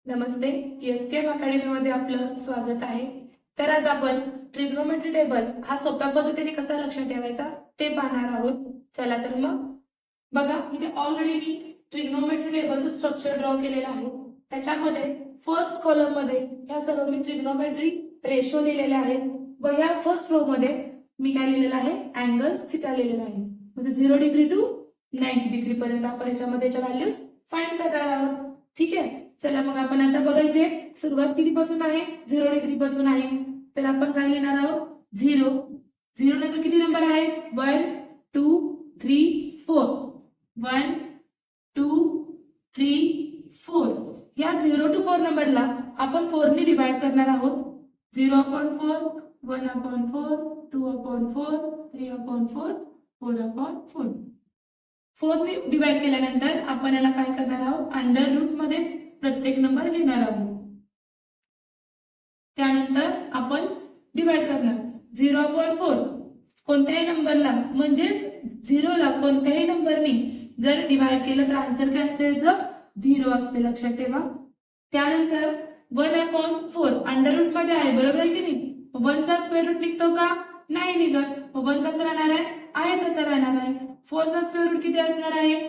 नमस्ते. SKM अकॅडमीमध्ये आपलं स्वागत आहे. तर आज आपण ट्रिग्नोमेट्री टेबल हा सोप्या पद्धतीने कसा लक्षात ठेवायचा ते पाहणार आहोत. चला तर मग बघा, इथे ऑलरेडी मी ट्रिग्नोमेट्री टेबलचं स्ट्रक्चर ड्रॉ केलेलं आहे. त्याच्यामध्ये फर्स्ट कॉलम मध्ये ह्या सर्व मी ट्रिग्नोमेट्री रेशो दिलेले आहेत व ह्या फर्स्ट रो मध्ये मी काय लिहिलेलं आहे, अँगल्स थिटा लिहिलेला आहे. म्हणजे 0 डिग्री टू 90 डिग्री पर्यंत आपण याच्यामध्येच्या व्हॅल्यूज फाइंड करणार आहोत. ठीक आहे, चला मग आपण आता बघा, इथे सुरुवात कितीपासून आहे, 0 डिग्री पासून आहे. तर आपण काय लिहिणार आहोत, 0 नंतर किती नंबर आहे, 1 2 3 4 1 2 3 4. या 0 to 4 नंबरला आपण 4 ने डिवाइड करणार आहोत. 0/4 1/4 2/4 3/4 4/4. 4 ने डिवाइड केल्यानंतर आपण याला काय करणार आहोत, अंडर रूट मध्ये प्रत्येक नंबर घेणार आहोत. त्यानंतर आपण डिवाइड करणार 0/4 कोणत्याही नंबरला, म्हणजेच 0 ला कोणत्याही नंबरने जर डिवाइड केलं तर आन्सर काय असते, 0 असते, लक्षात ठेवा. त्यानंतर 1/4 अंडर रूट मध्ये आहे, बरोबर आहे की नाही. 1 चा स्क्वेअर रूट निघतो का, नाही निघत. 1 कसं राहणार आहे तसं राहणार आहे. 4 चा स्क्वेअर रूट किती असणार आहे,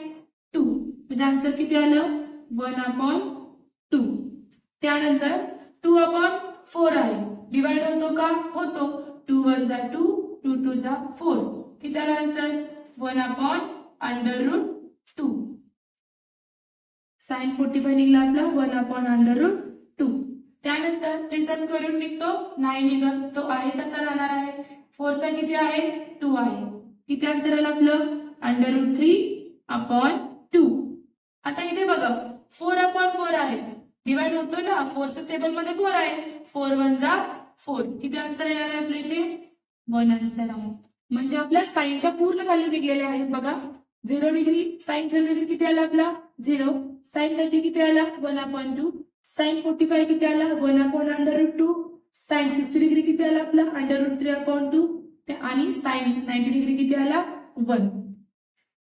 2. म्हणजे आन्सर किती आलं, 1/2. त्यानंतर 2/4 आहे, डिवाइड होतो का, होतो. 2 1 जा 2 2 2 जा 4. किती आला आन्सर, 1/√2. साइन 45 निघला आपला, 1/√2. त्यानंतर 3 चा स्क्वेअर रूट निघतो, नाही निघत, तो आहे तसा राहणार आहे. 4 चा किती आहे, 2 आहे. किती आन्सर आलं आपलं, √3/2. आता इथे बघा, 4/4 आहे, डिवाइड होतो ना, 4 च्या टेबल मध्ये 4 आहे. 4 1 जा 4. किती आन्सर येणार आहे आपल्या इथे, 1 आन्सर आहे. म्हणजे आपल्या साइनच्या पूर्ण व्हॅल्यू निघलेल्या आहेत. बघा, 0 डिग्री साइन 0 डिग्री किती आला आपला, 0. साइन 30 किती आला, 1/2. साइन 45 किती आला, 1/√2. साइन 60 डिग्री किती आला आपला, √3/2. आणि साइन 90 डिग्री किती आला, 1.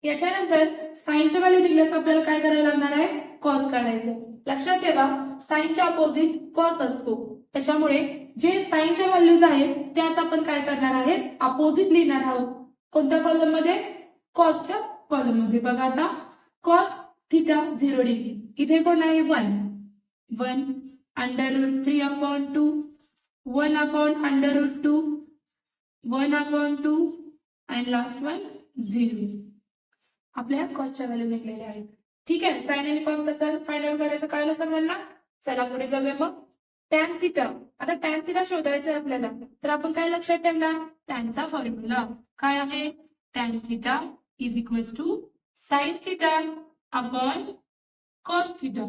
याच्यानंतर साइनच्या व्हॅल्यू निघल्यास आपल्याला काय करावं लागणार आहे, कॉस काढायचं. लक्षात ठेवा, साइनच्या अपोजिट कॉस असतो. त्याच्यामुळे जे साइनच्या व्हॅल्यूज आहेत त्याच आपण काय करणार आहेत, अपोजिट लिहिणार आहोत. कोणत्या कॉलम मध्ये, कॉसच्या कॉलम मध्ये. बघा आता, कॉस थिटा 0 डिग्री, इथे कोण आहे, 1 √3/2 1/√2 1/2 आणि लास्ट वन 0. आपल्या कॉसच्या व्हॅल्यू निघलेल्या आहेत. ठीक आहे, साइन आणि कॉस कसं फाइंड आउट करायचं कळलं सर्वांना. चला पुढे जाऊया मग. टॅन थिटा, आता टॅन थिटा शोधायचं आहे आपल्याला, तर आपण काय लक्षात ठेवणार, टॅनचा फॉर्म्युला काय आहे, tan theta is equals to sine theta upon cos theta.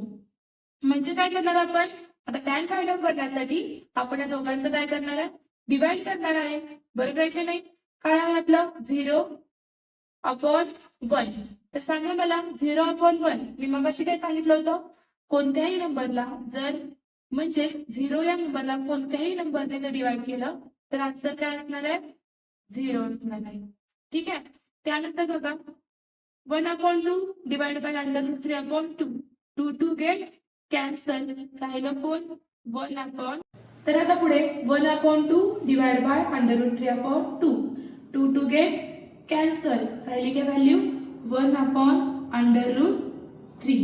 म्हणजे काय करणार आपण, आता टॅन फाइंड आउट करण्यासाठी आपण या दोघांचं काय करणार आहे, डिवाइड करणार आहे, बरोबर आहे की नाही. काय आहे आपलं, 0/1. तर सांगा मला, 0/1 मी मगाशी काय सांगितलं होतं, कोणत्याही नंबरला जर, म्हणजे 0 या नंबरला कोणत्याही नंबरने जर डिवाइड केलं तर आन्सर काय असणार आहे, 0 असणार आहे. ठीक आहे. त्यानंतर बघा, 1/2 डिवाइड बाय √3/2. 2 2 गेट कॅन्सल, राहिलं कोण, 1/. तर आता पुढे 1/2 डिवाइड बाय √3/2. 2 2 गेट कॅन्सल, राहिली काय व्हॅल्यू, 1/√3.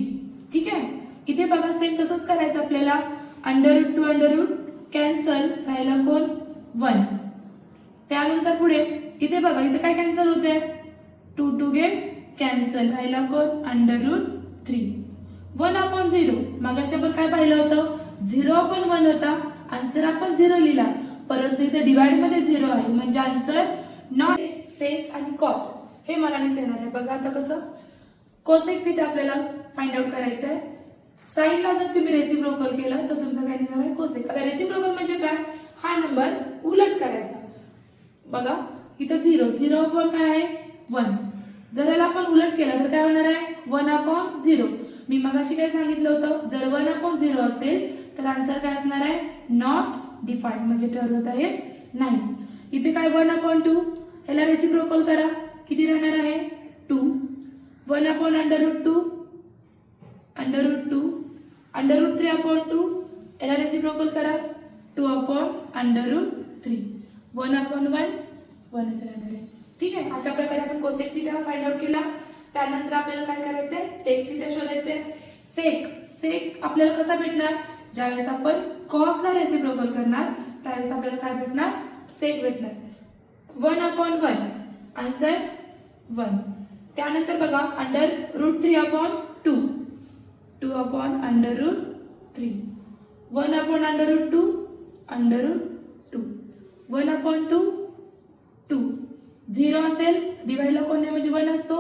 ठीक आहे. इथे बघा, सेम तसंच करायचं आपल्याला, √2 कॅन्सल, राहिला कोण, 1. त्यानंतर पुढे इथे बघा, इथे काय कॅन्सल होते, 2 2 गेट कॅन्सल, राहिला कोण, √3. 1/0, मगाशी आपण काय पाहिलं होतं, 0/1 होता, आन्सर आपण 0 लिहिला, परंतु इथे डिवाइड मध्ये 0 आहे, म्हणजे आन्सर नॉट. सेक आणि कॉट हे मनानेच येणार आहे. बघा आता कसं, कोसेक थिटा आपल्याला फाइंड आउट करायचं आहे. साइनला जर तुम्ही रेसिप्रोकल केलं तर तुमचं काय निघणार आहे, कोसेक. आता रेसिप्रोकल म्हणजे काय, हा नंबर उलट करायचा. बघा इथं 0 काय आहे, 1. जर याला आपण उलट केलं तर काय होणार आहे, 1/0. मी मगाशी काय सांगितलं होतं, जर 1/0 असेल तर आन्सर काय असणार आहे, नॉट डिफाईन्ड, म्हणजे ठरवता येत नाही. इथे काय 1/2, याला रेसिप्रोकल करा, किती राहणार आहे, 2. 1/√2 √3/2 याला रेसिप्रोकल करा 2/√3 1/1 1च राहणार आहे. ठीक आहे. अशा प्रकारे आपण कोसेक थीटा फाइंड आउट केला. त्यानंतर आपल्याला काय करायचंय सेक थीटा शोधायचंय. सेक आपल्याला कसा भेटणार ज्यावेळेस आपण कॉसला रेसिप्रोकल करणार त्यावेळेस आपल्याला काय भेटणार सेक भेटणार 1/1 आन्सर 1. त्यानंतर बघा √3/2 2/√3 1/√2 √2 1/2 2 0 असेल डिवाइडला कोण नाही म्हणजे 1 असतो.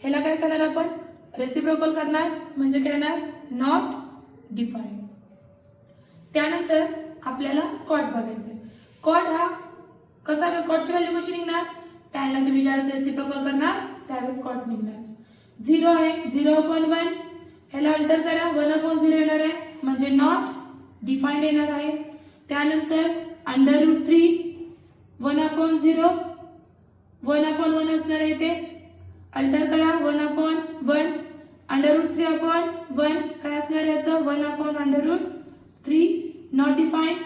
ह्याला काय करणार आपण रेसिप्रोकल करणार म्हणजे काय येणार नॉट डिफाईन्ड. त्यानंतर आपल्याला कॉट बघायचंय. कॉट हा कसा कॉटची व्हॅल्यू कशी निघणार त्याला तुम्ही ज्यावेळेस रेसिप्रोकल करणार त्यावेळेस कॉट निघणार 0 आहे 0/1 ह्याला अल्टर करा 1/0 येणार आहे म्हणजे नॉट डिफाईन्ड येणार आहे. त्यानंतर √3 1/0 1/1 असणार आहे ते अल्टर करा 1/1 √3/1 काय असणार याचं 1/√3 नॉट डिफाईन्ड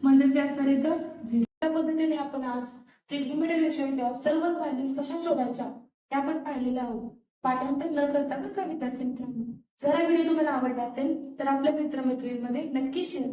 म्हणजेच ते असणार इथं 0. त्या पद्धतीने आपण आज ट्रिग्नोमेट्री रेशोच्या सर्वच व्हॅल्यूज कशा शोधायच्या हे आपण पाहिलेलं आहोत. पाठांतर न करता बघा विद्यार्थी मित्रांनो. जर हा व्हिडिओ तुम्हाला आवडला असेल तर आपल्या मित्रमैत्रिणींमध्ये नक्की शेअर करा.